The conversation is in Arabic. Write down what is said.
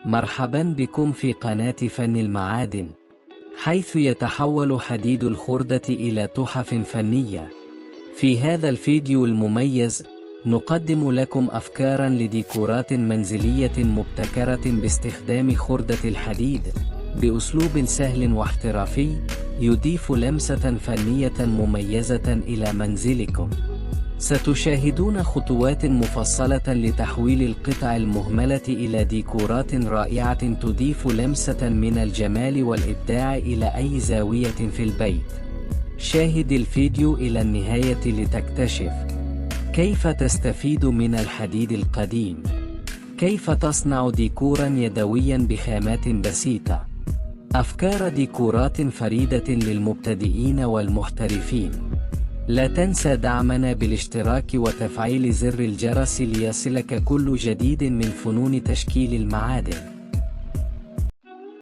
مرحبا بكم في قناة فن المعادن، حيث يتحول حديد الخردة إلى تحف فنية. في هذا الفيديو المميز نقدم لكم أفكاراً لديكورات منزلية مبتكرة باستخدام خردة الحديد بأسلوب سهل واحترافي يضيف لمسة فنية مميزة إلى منزلكم. ستشاهدون خطوات مفصلة لتحويل القطع المهملة إلى ديكورات رائعة تضيف لمسة من الجمال والإبداع إلى أي زاوية في البيت. شاهد الفيديو إلى النهاية لتكتشف كيف تستفيد من الحديد القديم، كيف تصنع ديكوراً يدوياً بخامات بسيطة، أفكار ديكورات فريدة للمبتدئين والمحترفين. لا تنسى دعمنا بالاشتراك وتفعيل زر الجرس ليصلك كل جديد من فنون تشكيل المعادن.